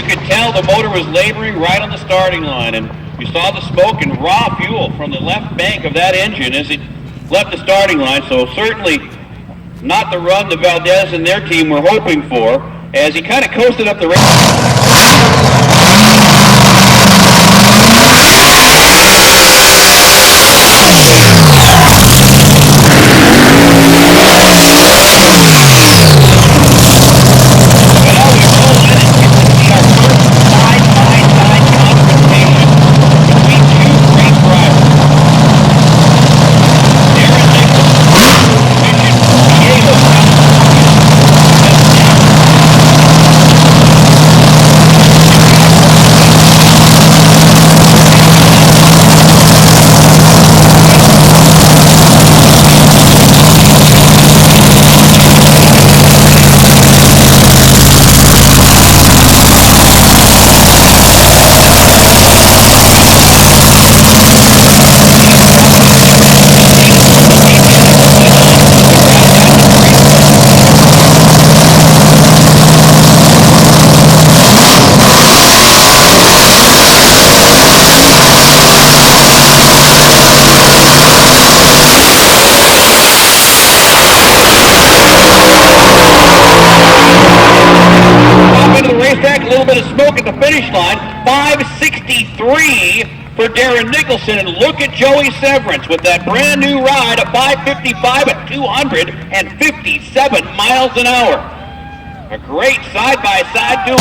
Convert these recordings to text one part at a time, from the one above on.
You could tell the motor was laboring right on the starting line, and you saw the smoke and raw fuel from the left bank of that engine as it left the starting line. So certainly not the run the Valdez and their team were hoping for, as he kind of coasted up the race. Bit of smoke at the finish line. 5:63 for Darren Nicholson, and look at Joey Severance with that brand new ride, a 5:55 at 257 miles an hour. A great side-by-side duel.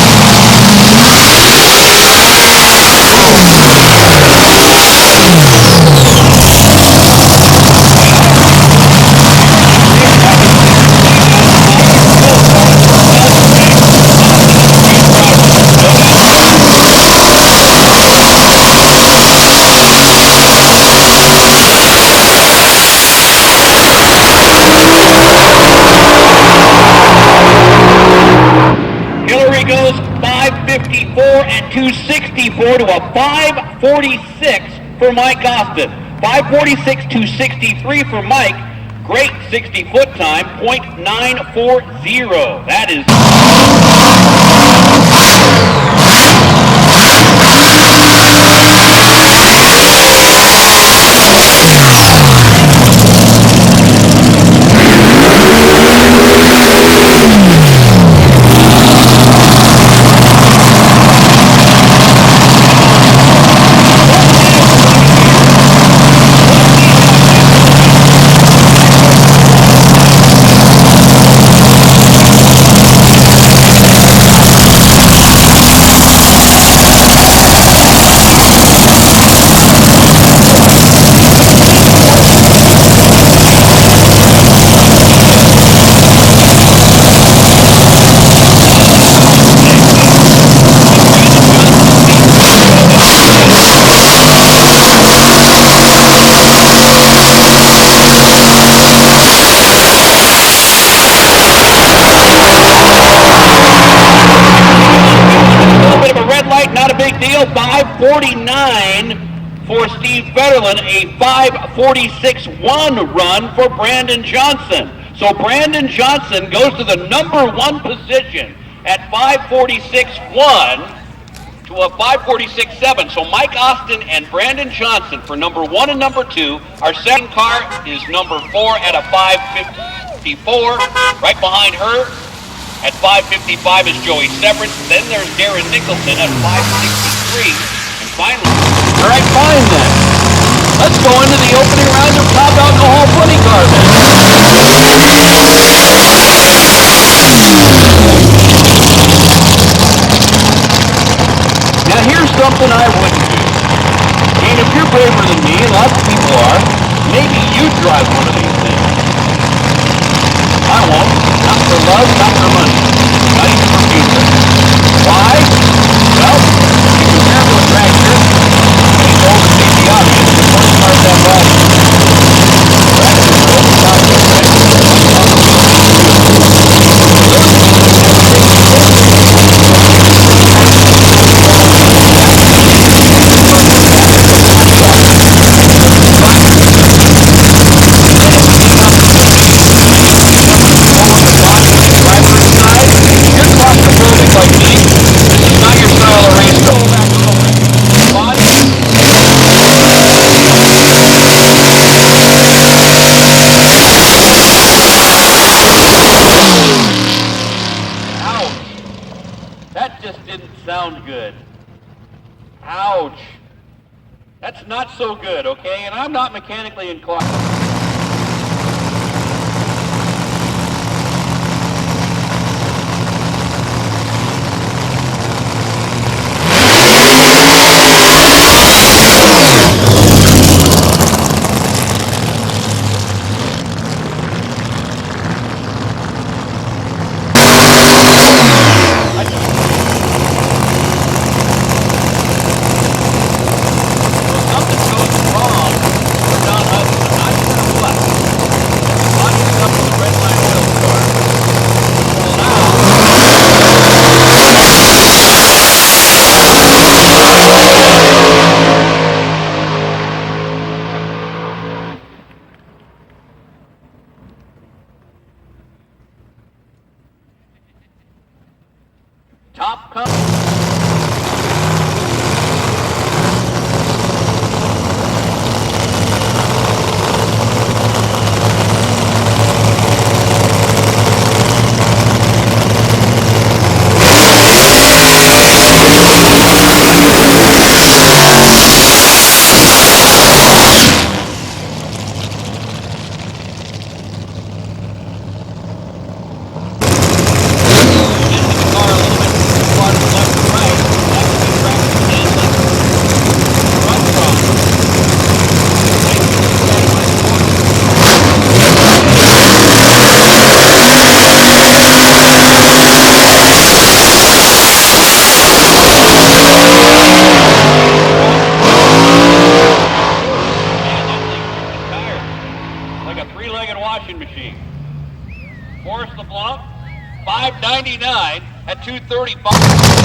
Goes 5:54 and 264 to a 5:46 for Mike Austin. 5:46, 263 for Mike. Great 60-foot time, .940. That is... Not a big deal. 5:49 for Steve Federlin, a 5:46.1 run for Brandon Johnson. So Brandon Johnson goes to the number one position at 5:46.1 to a 5:46.7. So Mike Austin and Brandon Johnson for number one and number two. Our second car is number 4 at a 5:54. Right behind her at 5:55 is Joey Severance. Then there's Darren Nicholson at 5:63. And finally... All right, fine then. Let's go into the opening round of Top Alcohol Funny Car then. Now here's something I wouldn't do. And if you're braver than me, and lots of people are, maybe you'd drive one of these things. I won't. Not for love, not for money. Not even for future. Why? Well, you compare to a Dragster, and it's all to state the obvious, the first cars have body. Dragster is all the top of the sound good. Ouch. That's not so good, okay? And I'm not mechanically inclined. Top cover. Machine. Forrest LeBlanc, 599 at 235.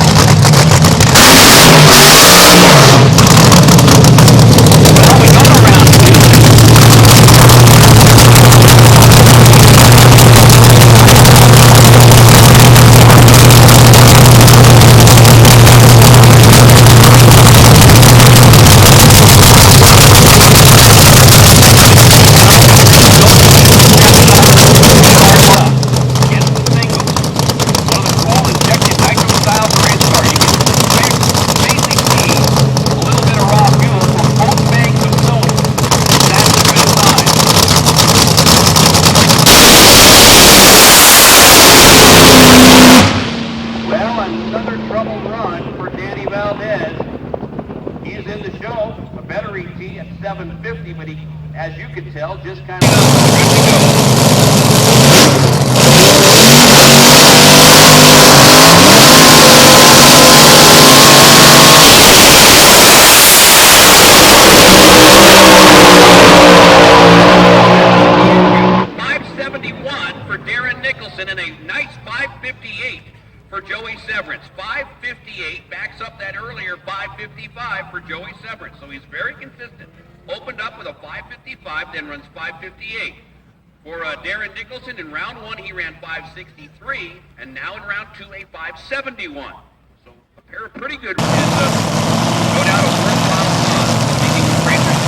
He's in the show, a better ET at 750, but he, as you can tell, just kind of and a nice 558 for Joey Severance. 558 backs up that earlier 555 for Joey Severance. So he's very consistent. Opened up with a 555, then runs 558. For Darren Nicholson, in round one, he ran 563, and now in round two, a 571. So a pair of pretty good runs. Go down to worthwhile speaking of racers,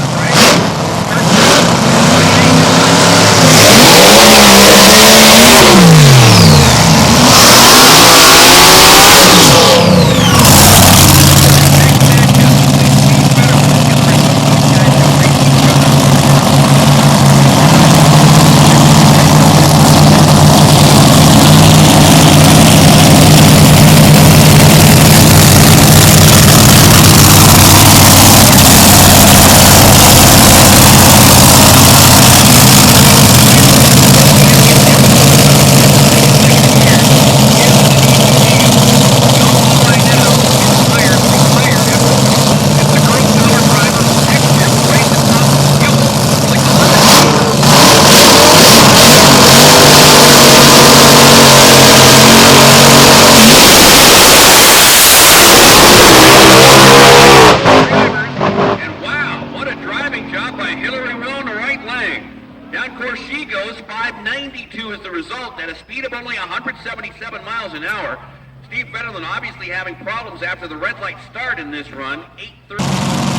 is the result at a speed of only 177 miles an hour. Steve Federland obviously having problems after the red light start in this run. 8:30.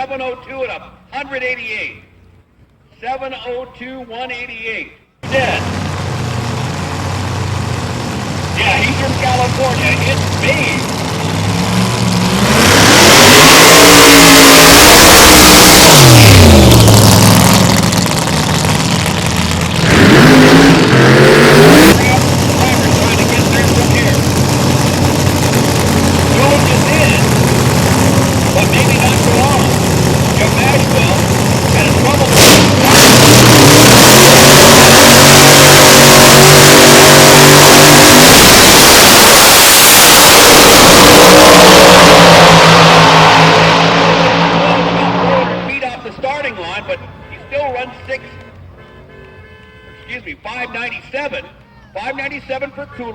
7:02 and 188. 7:02, 188. Dead. Yeah, he's from California. It's me. But he still runs 597. 597 for Coolidge.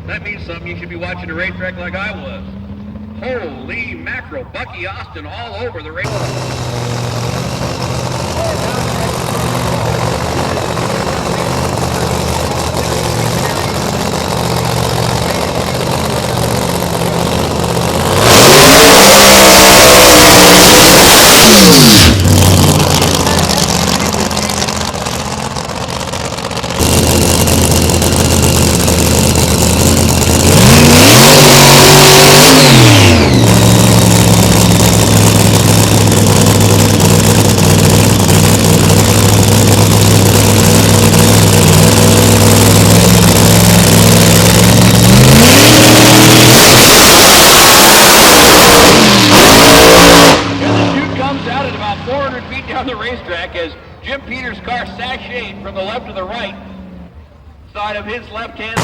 That means something. You should be watching a racetrack like I was. Holy mackerel, Bucky Austin all over the racetrack. Down the racetrack as Jim Peters' car sashayed from the left to the right side of his left hand.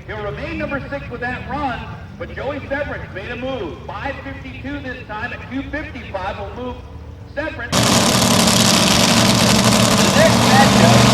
He'll remain number 6 with that run, but Joey Severance made a move. 5:52 this time at 2:55 will move Severance. The next matchup.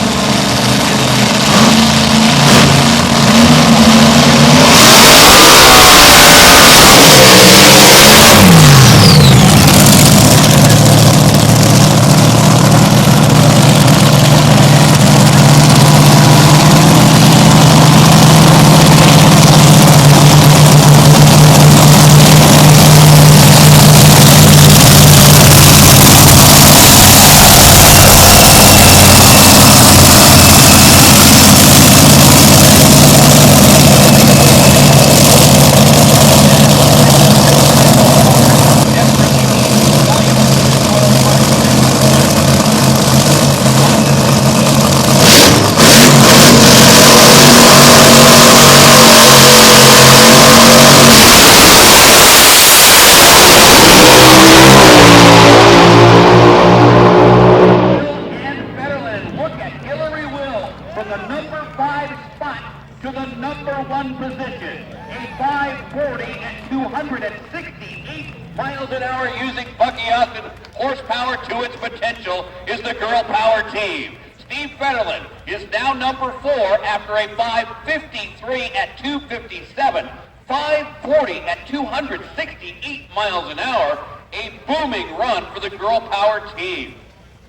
540 at 268 miles an hour using Bucky Austin horsepower to its potential is the girl power team. Steve Federland is now number 4 after a 553 at 257, 540 at 268 miles an hour, a booming run for the girl power team.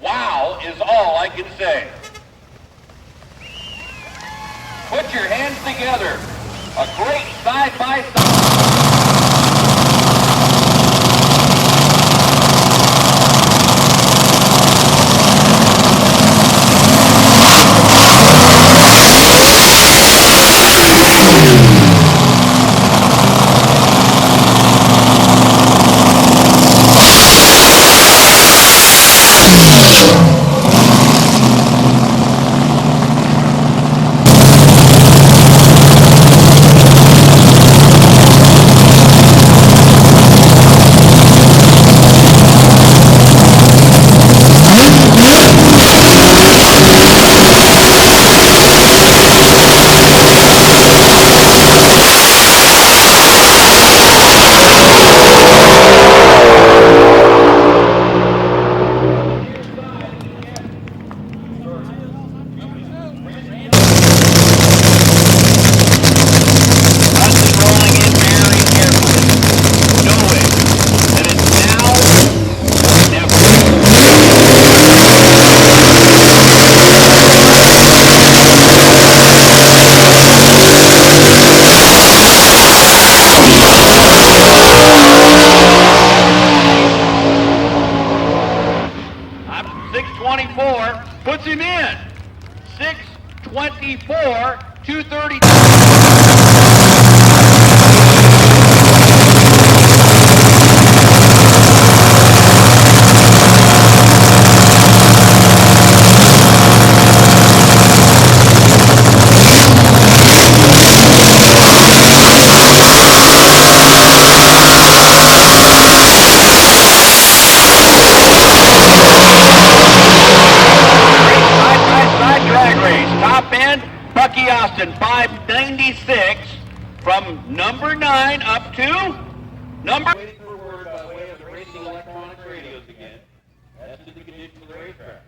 Wow is all I can say. Put your hands together. A great side-by-side. Puts him in. 624, 230. Bucky Austin, 596 from number 9 up to number... Waiting for word by way of the racing electronics radios again. That's to the condition of the racetrack.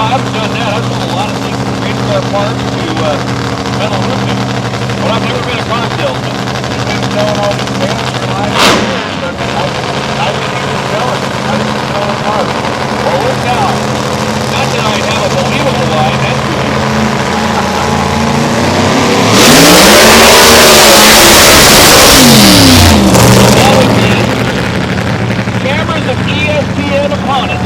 I haven't done that. I've done a lot of things from race car parts to metal roofing. But I've never been a car salesman. You've been selling all these panels for life years, but I didn't even sell it. I didn't sell a car. Well, look now. Not that I have a believable line, that's good. Cameras of ESPN upon us.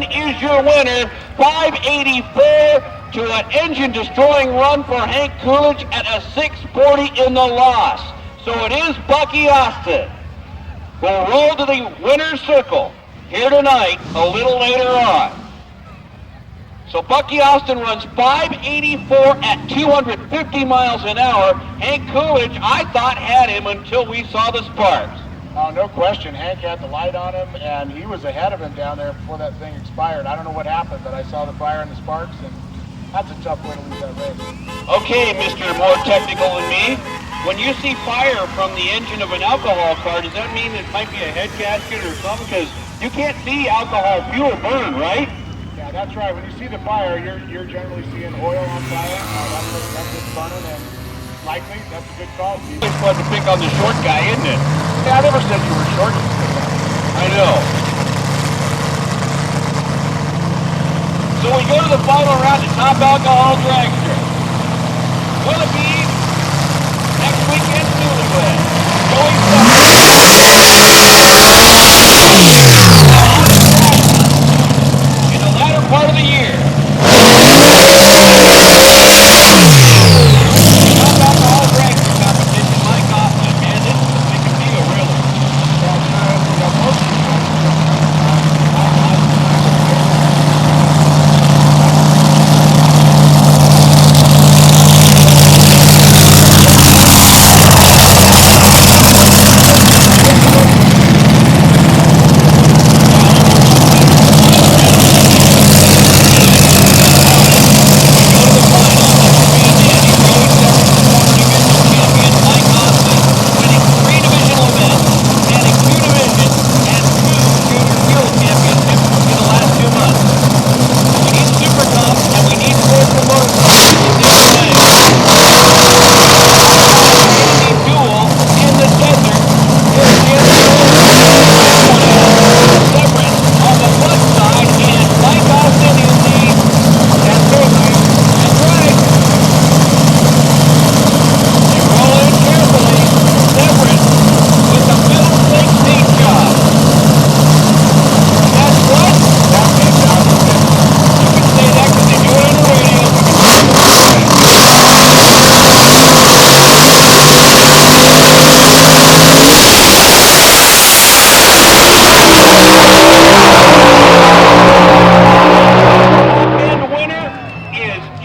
Is your winner, 584 to an engine-destroying run for Hank Coolidge at a 640 in the loss. So it is Bucky Austin. We'll roll to the winner's circle here tonight a little later on. So Bucky Austin runs 584 at 250 miles an hour. Hank Coolidge, I thought, had him until we saw the sparks. Oh, no question. Hank had the light on him, and he was ahead of him down there before that thing expired. I don't know what happened, but I saw the fire and the sparks, and that's a tough way to lose that race. Okay, Mr. More Technical than me. When you see fire from the engine of an alcohol car, does that mean it might be a head gasket or something? Because you can't see alcohol fuel burn, right? Yeah, that's right. When you see the fire, you're generally seeing oil on fire. That's what's burning, and likely that's a good call. It's fun to pick on the short guy, isn't it? Yeah, I never said you were short. I know. So we go to the final round at Top Alcohol Dragster. Will it be next weekend Newlywed? Going in the latter part of the year. Top Alcohol Dragster competition, my God, man, this is a big deal, really.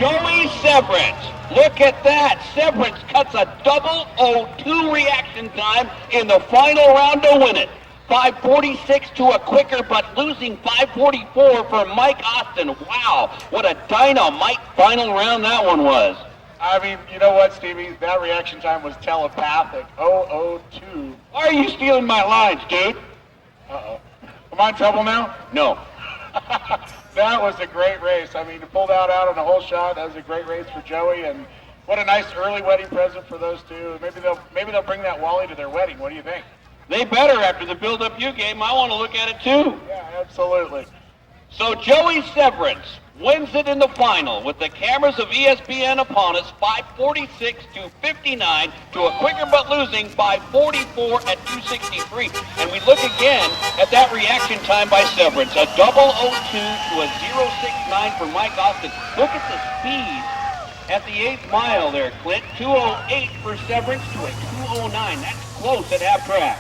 Joey Severance. Look at that. Severance cuts a double 0-2 reaction time in the final round to win it. 5:46 to a quicker, but losing 5:44 for Mike Austin. Wow, what a dynamite final round that one was. I mean, you know what, Stevie? That reaction time was telepathic. 0-2. Why are you stealing my lines, dude? Uh-oh. Am I in trouble now? No. That was a great race. I mean, to pull that out on a whole shot, that was a great race for Joey, and what a nice early wedding present for those two. Maybe they'll bring that Wally to their wedding. What do you think? They better after the build-up you gave. I want to look at it too. Yeah, absolutely. So Joey Severance wins it in the final with the cameras of ESPN upon us, 5:46 to 59 to a quicker but losing 5:44 at 2:63. And we look again at that reaction time by Severance, a double 0-2 to a 0.69 for Mike Austin. Look at the speed at the 8th mile there, Clint. 2:08 for Severance to a 2:09. That's close at half track.